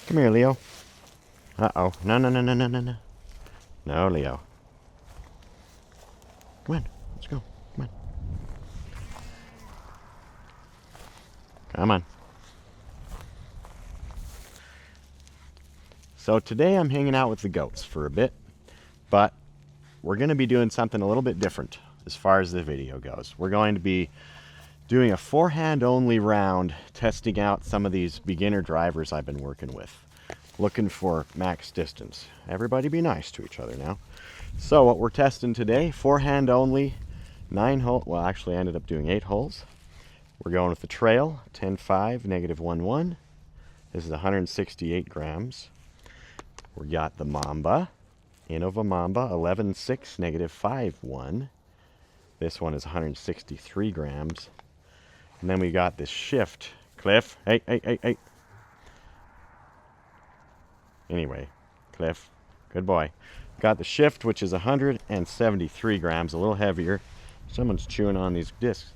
Come here, Leo. Uh-oh. No, no, no, no, no, no, no. No, Leo. Come on. Let's go. Come on. Come on. So today I'm hanging out with the goats for a bit, but we're going to be doing something a little bit different as far as the video goes. We're going to be doing a forehand-only round, testing out some of these beginner drivers I've been working with, looking for max distance. Everybody be nice to each other now. So what we're testing today, forehand-only, 9 hole, well actually I ended up doing 8 holes. We're going with the trail, 10.5, -1.1. This is 168 grams. We got the Mamba, Innova Mamba, 11.6, -5.1. This one is 163 grams. And then we got this shift. Cliff, hey, hey, hey, hey. Anyway, Cliff, good boy. Got the shift, which is 173 grams, a little heavier. Someone's chewing on these discs.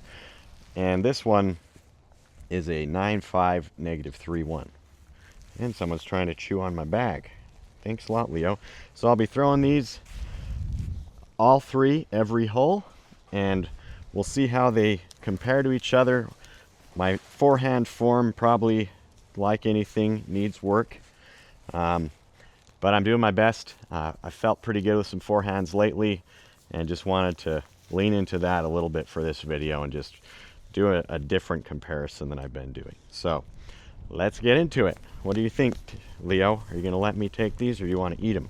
And this one is a 9.5, -3.1. And someone's trying to chew on my bag. Thanks a lot, Leo. So I'll be throwing these all 3 every hole, and we'll see how they compare to each other. My forehand form, probably like anything, needs work. But I'm doing my best. I felt pretty good with some forehands lately, and just wanted to lean into that a little bit for this video and just do a different comparison than I've been doing. So let's get into it. What do you think, Leo? Are you going to let me take these, or do you want to eat them?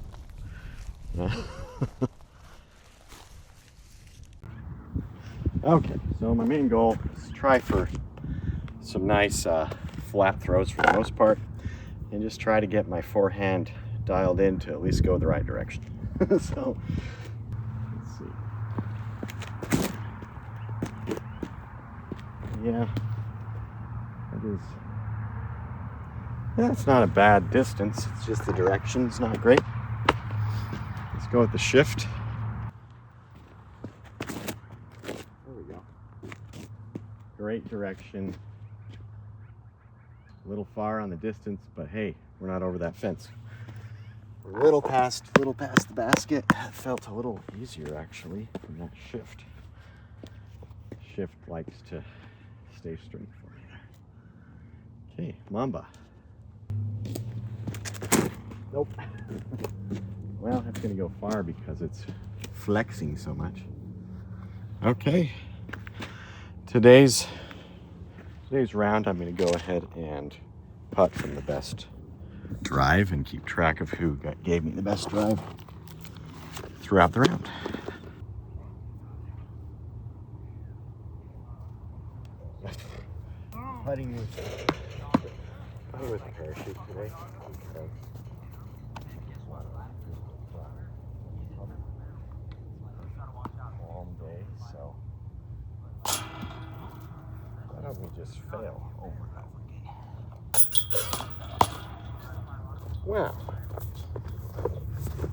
Okay, so my main goal is to try for some nice flat throws for the most part, and just try to get my forehand dialed in to at least go the right direction. So let's see. Yeah, that's not a bad distance. It's just the direction's not great. Let's go with the shift. There we go. Great direction. A little far on the distance, but hey, we're not over that fence. We're a little past the basket. It felt a little easier actually from that shift. Shift likes to stay straight for you. Okay, Mamba. Nope. Well, that's gonna go far because it's flexing so much. Okay. Today's round, I'm gonna go ahead and putt from the best drive and keep track of who gave me the best drive throughout the round. Putting with a parachute today. Long day, so why don't we just fail over and over again? Well,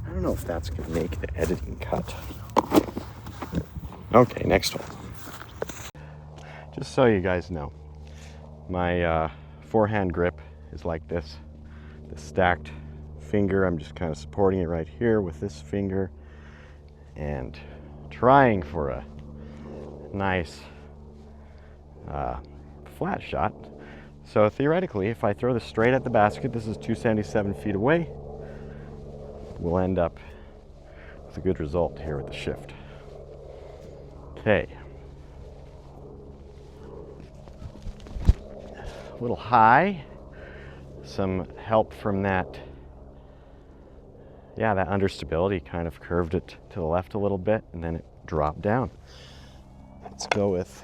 I don't know if that's gonna make the editing cut. Okay, next one. Just so you guys know, my forehand grip is like this. The stacked finger, I'm just kind of supporting it right here with this finger and trying for a nice flat shot. So theoretically, if I throw this straight at the basket, this is 277 feet away, we'll end up with a good result here with the shift. Okay. A little high, some help from that, yeah, that understability kind of curved it to the left a little bit and then it dropped down. Let's go with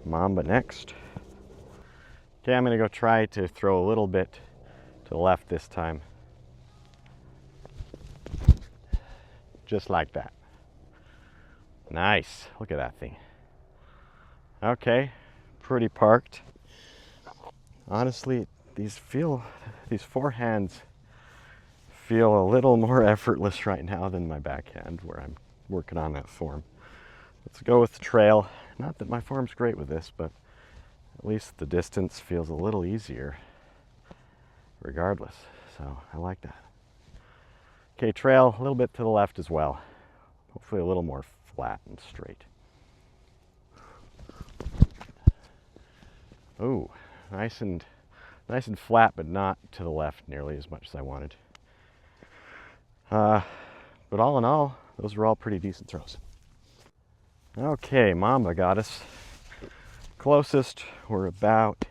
Mamba next. Okay, I'm gonna go try to throw a little bit to the left this time. Just like that. Nice, look at that thing. Okay, pretty parked. Honestly, these forehands feel a little more effortless right now than my backhand, where I'm working on that form. Let's go with the trail. Not that my form's great with this, but at least the distance feels a little easier regardless. so I like that. Okay, trail a little bit to the left as well. Hopefully a little more flat and straight. Oh, nice and flat, but not to the left nearly as much as I wanted. But all in all, those were all pretty decent throws. Okay, Mamba got us. Closest, we're about,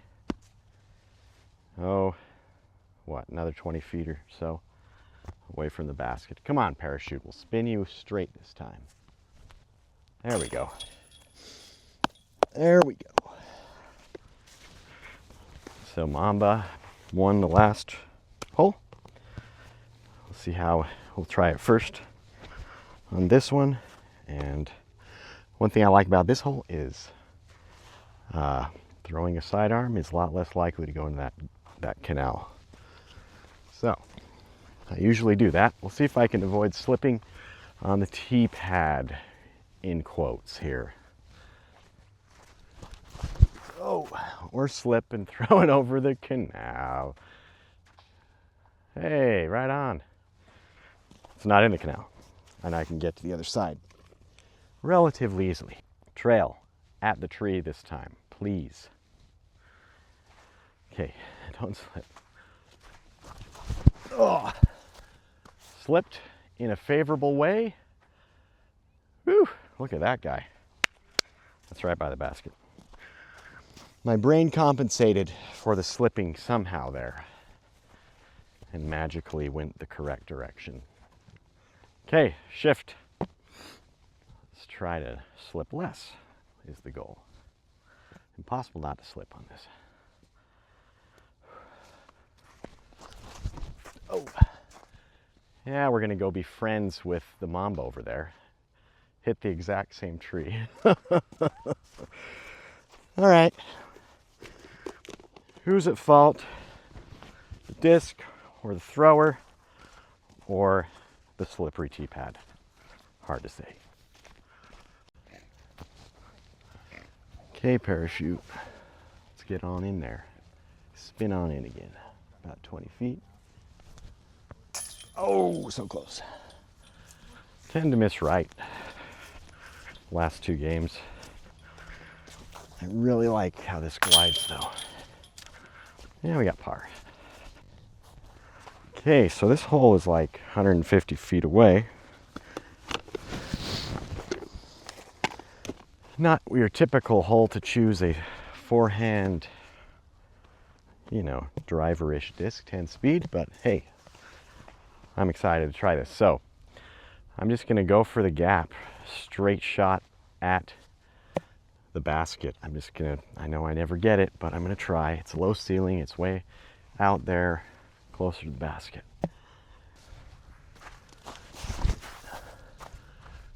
another 20 feet or so away from the basket. Come on, parachute, we'll spin you straight this time. There we go. There we go. So Mamba won the last hole. We'll see how, we'll try it first on this one. And one thing I like about this hole is throwing a sidearm is a lot less likely to go in that canal. So I usually do that. We'll see if I can avoid slipping on the tee pad, in quotes here. Oh, or slip and throw it over the canal. Hey, right on. It's not in the canal, and I can get to the other side relatively easily. Trail at the tree this time, please. Okay, don't slip. Oh, slipped in a favorable way. Whew, look at that guy. That's right by the basket. My brain compensated for the slipping somehow there and magically went the correct direction. Okay, shift. Let's try to slip less is the goal. Impossible not to slip on this. Oh. Yeah, we're gonna go be friends with the Mamba over there. Hit the exact same tree. All right. Who's at fault? The disc or the thrower or the slippery tee pad? Hard to say. Okay, parachute. Let's get on in there. Spin on in again. About 20 feet. Oh, so close. Tend to miss right. Last two games. I really like how this glides though. Yeah, we got par. Okay, so this hole is like 150 feet away. Not your typical hole to choose a forehand, driver-ish disc, 10 speed, but hey, I'm excited to try this. So I'm just gonna go for the gap, straight shot at the basket. I know I never get it, but I'm gonna try. It's low ceiling, it's way out there, closer to the basket.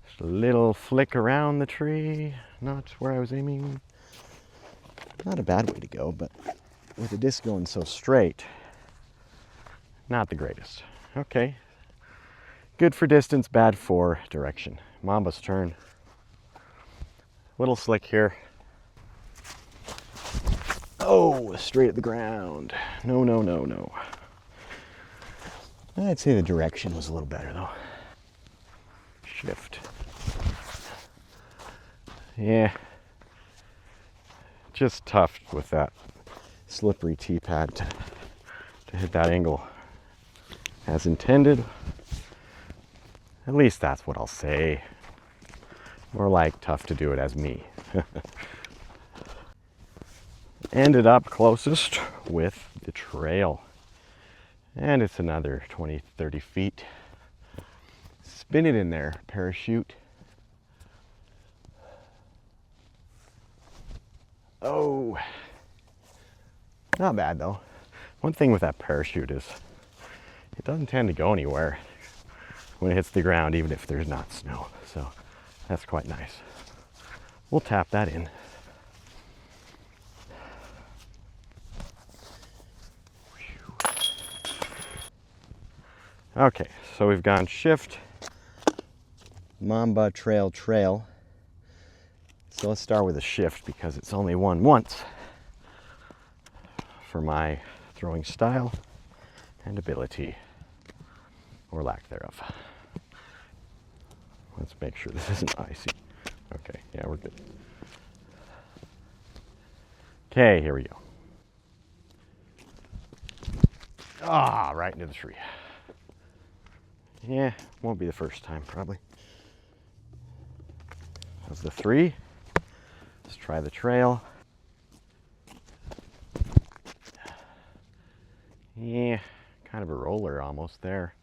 Just a little flick around the tree, not where I was aiming. Not a bad way to go, but with the disc going so straight, not the greatest. Okay, good for distance, bad for direction. Mamba's turn. Little slick here. Oh, straight at the ground. No, no, no, no. I'd say the direction was a little better though. Shift. Yeah. Just tough with that slippery tee pad to hit that angle as intended. At least that's what I'll say. More like tough to do it as me. Ended up closest with the trail. And it's another 20, 30 feet. Spin it in there, parachute. Oh, not bad though. One thing with that parachute is it doesn't tend to go anywhere when it hits the ground, even if there's not snow. So that's quite nice. We'll tap that in. Okay, so we've gone shift, Mamba, trail, trail. So let's start with a shift because it's only won once for my throwing style. and ability, or lack thereof. Let's make sure this isn't icy. Okay, yeah, we're good. Okay, here we go. Ah, right into the tree. Yeah, won't be the first time, probably. That's the 3. Let's try the trail. Yeah, kind of a roller almost there.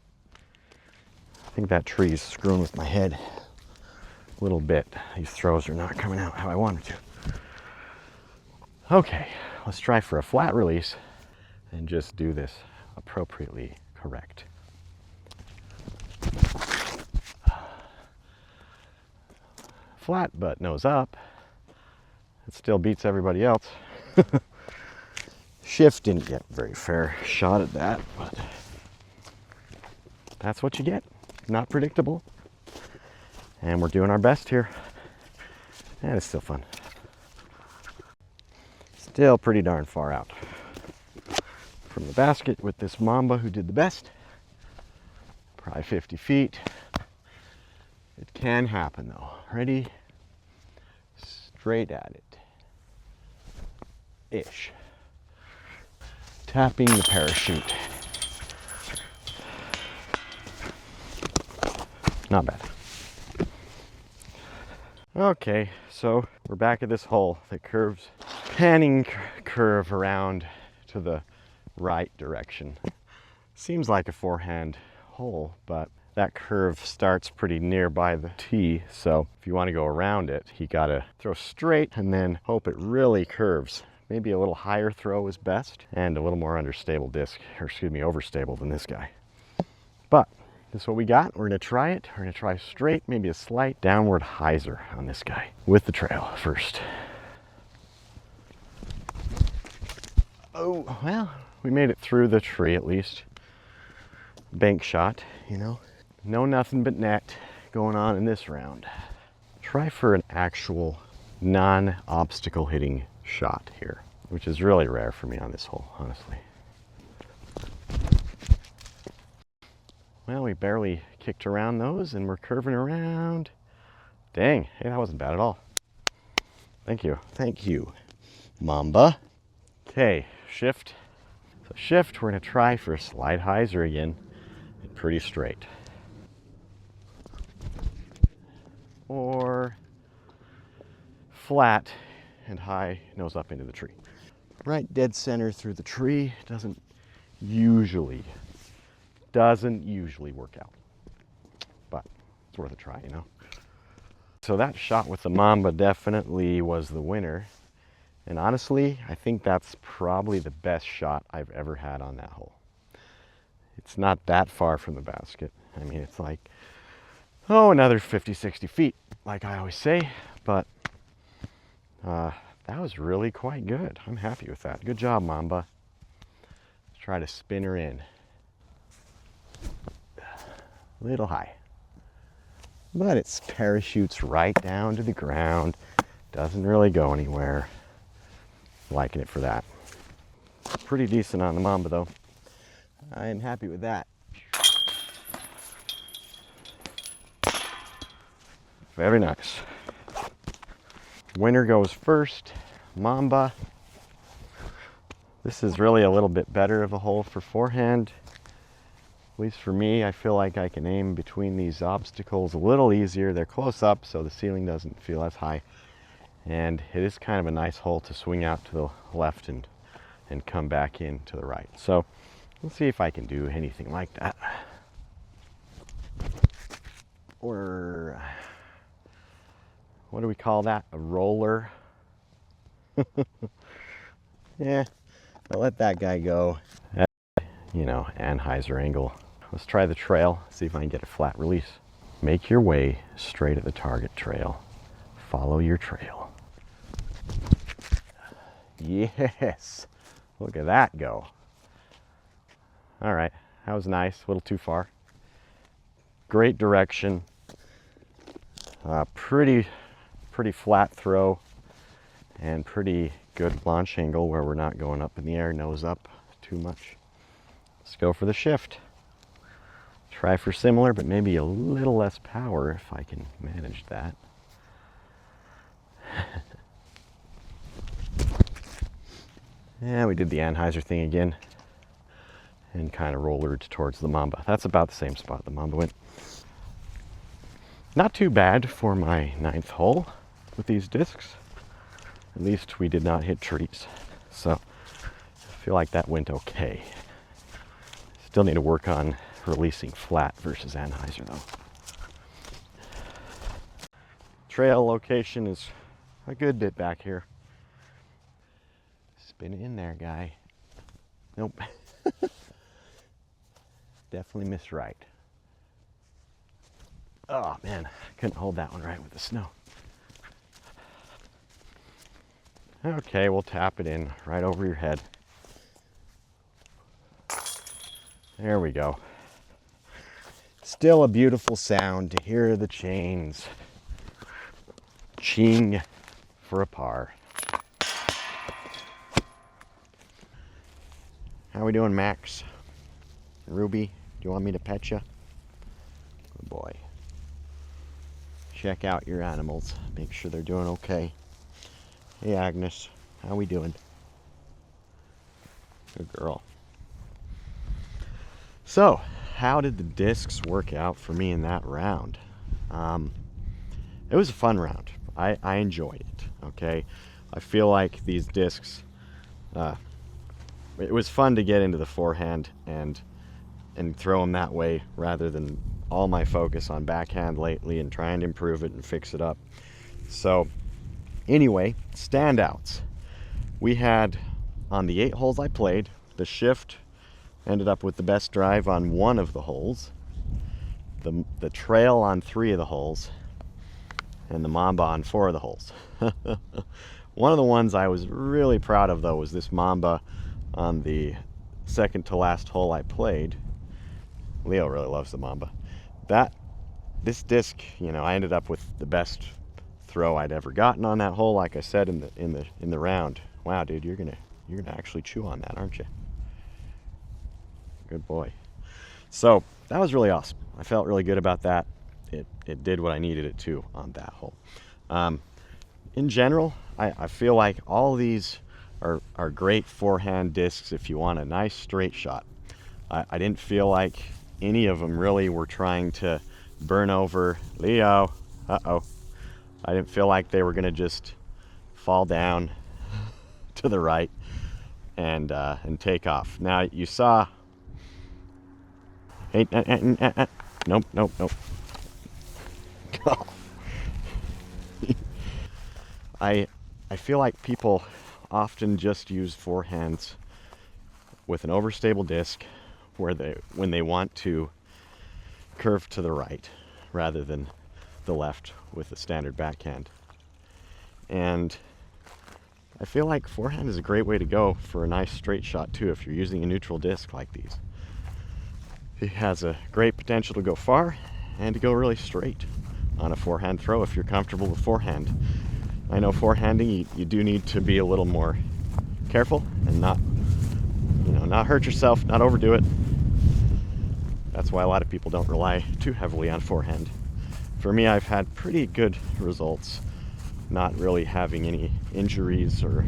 I think that tree's screwing with my head a little bit. These throws are not coming out how I want them to. Okay, let's try for a flat release and just do this appropriately correct. Flat but nose up. It still beats everybody else. Shift didn't get a very fair shot at that, but that's what you get. Not predictable. And we're doing our best here. And it's still fun. Still pretty darn far out from the basket with this Mamba who did the best. Probably 50 feet. It can happen though. Ready? Straight at it. Ish. Tapping the parachute. Not bad. Okay, so we're back at this hole that curves, panning curve around to the right direction. Seems like a forehand hole, but that curve starts pretty nearby the tee, so if you want to go around it, you gotta throw straight and then hope it really curves. Maybe a little higher throw is best, and a little more understable disc, or excuse me, overstable than this guy. But this is what we got. We're gonna try it. We're gonna try straight, maybe a slight downward hyzer on this guy with the trail first. Oh, well, we made it through the tree at least. Bank shot, you know. No nothing but net going on in this round. Try for an actual non-obstacle hitting shot here, which is really rare for me on this hole, honestly. Well, we barely kicked around those and we're curving around. Dang, hey, that wasn't bad at all. Thank you, Mamba. Okay, shift. So shift, we're gonna try for a slide hyzer again, and pretty straight. Or flat and high, nose up into the tree. Right dead center through the tree doesn't usually work out, but it's worth a try, you know. So that shot with the Mamba definitely was the winner, and honestly I think that's probably the best shot I've ever had on that hole. It's not that far from the basket. I mean, it's like, oh, another 50-60 feet like I always say, but that was really quite good. I'm happy with that. Good job, Mamba. Let's try to spin her in. A little high, but it parachutes right down to the ground. Doesn't really go anywhere. Liking it for that. Pretty decent on the Mamba though. I am happy with that. Very nice. Winner goes first, Mamba. This is really a little bit better of a hole for forehand. At least for me, I feel like I can aim between these obstacles a little easier. They're close up, so the ceiling doesn't feel as high. And it is kind of a nice hole to swing out to the left and come back in to the right. So let's see if I can do anything like that. Or what do we call that? A roller? Yeah, I'll let that guy go. You know, Anheuser angle. Let's try the trail, see if I can get a flat release. Make your way straight at the target trail. Follow your trail. Yes, look at that go. All right, that was nice, a little too far. Great direction. Pretty flat throw and pretty good launch angle where we're not going up in the air, nose up too much. Let's go for the shift. Try for similar, but maybe a little less power if I can manage that. Yeah, we did the Anheuser thing again and kind of rollered towards the Mamba. That's about the same spot the Mamba went. Not too bad for my 9th hole with these discs. At least we did not hit trees. So I feel like that went okay. Still need to work on releasing flat versus Anheuser though. Trail location is a good bit back here. Spin it in there, guy. Nope. Definitely missed right. Oh man, couldn't hold that one right with the snow. Okay, we'll tap it in right over your head. There we go. Still a beautiful sound to hear the chains ching for a par. How we doing, Max? Ruby, do you want me to pet you? Good boy. Check out your animals. Make sure they're doing okay. Hey, Agnes, how we doing? Good girl. So, how did the discs work out for me in that round? It was a fun round. I enjoyed it, okay? I feel like these discs, it was fun to get into the forehand and throw them that way rather than all my focus on backhand lately and trying to improve it and fix it up. So anyway, standouts. We had, on the 8 holes I played, the shift ended up with the best drive on 1 of the holes, the trail on 3 of the holes, and the Mamba on 4 of the holes. One of the ones I was really proud of though was this Mamba on the second to last hole I played. Leo really loves the Mamba. This disc, you know, I ended up with the best throw I'd ever gotten on that hole, like I said in the round. Wow, dude, you're gonna actually chew on that, aren't you? Good boy. So that was really awesome. I felt really good about that. It did what I needed it to on that hole. In general, I feel like all these are great forehand discs if you want a nice straight shot. I didn't feel like any of them really were trying to burn over. Leo, uh-oh. I didn't feel like they were gonna just fall down to the right and take off. Now you saw, hey, nope. I feel like people often just use forehands with an overstable disc when they want to curve to the right rather than the left with the standard backhand. And I feel like forehand is a great way to go for a nice straight shot too if you're using a neutral disc like these. It has a great potential to go far and to go really straight on a forehand throw if you're comfortable with forehand. I know forehanding, you do need to be a little more careful and not hurt yourself, not overdo it. That's why a lot of people don't rely too heavily on forehand. For me, I've had pretty good results not really having any injuries or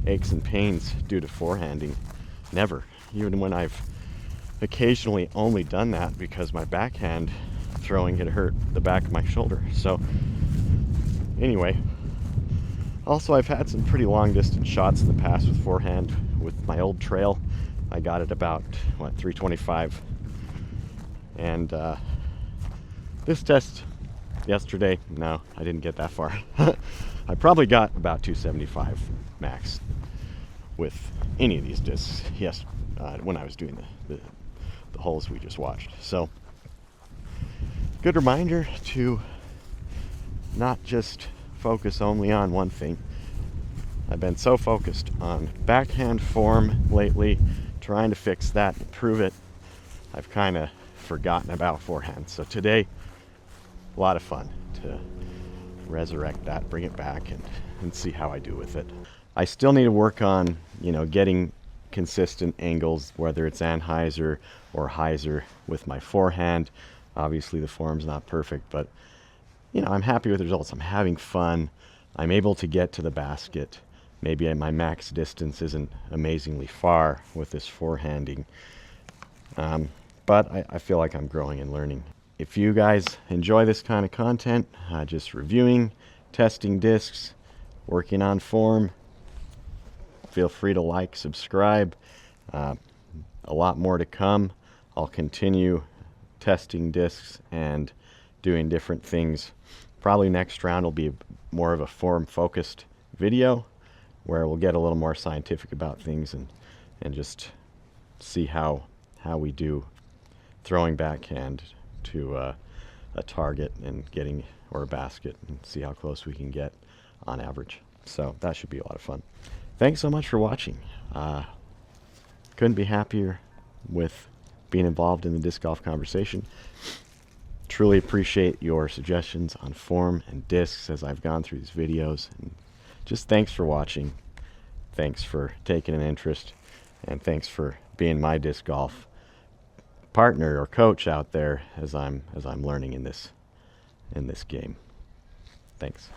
aches and pains due to forehanding. Never. Even when I've occasionally only done that because my backhand throwing had hurt the back of my shoulder. So anyway, also I've had some pretty long distance shots in the past with forehand. With my old trail, I got it about 325, and this test yesterday, no, I didn't get that far. I probably got about 275 max with any of these discs, yes, when I was doing the holes we just watched. So good reminder to not just focus only on one thing. I've been so focused on backhand form lately, trying to fix that, improve it. I've kind of forgotten about forehand. So today, a lot of fun to resurrect that, bring it back, and see how I do with it. I still need to work on, getting consistent angles, whether it's Anheuser or Heiser with my forehand. Obviously the form's not perfect, but you know, I'm happy with the results. I'm having fun. I'm able to get to the basket. Maybe my max distance isn't amazingly far with this forehanding, but I feel like I'm growing and learning. If you guys enjoy this kind of content, just reviewing, testing discs, working on form, feel free to like, subscribe. A lot more to come. I'll continue testing discs and doing different things. Probably next round will be more of a form focused video where we'll get a little more scientific about things and just see how we do throwing backhand to a target and getting, or a basket, and see how close we can get on average. So that should be a lot of fun. Thanks so much for watching. Couldn't be happier with being involved in the disc golf conversation. Truly appreciate your suggestions on form and discs as I've gone through these videos. And just thanks for watching. Thanks for taking an interest, and thanks for being my disc golf partner or coach out there as I'm learning in this game. Thanks.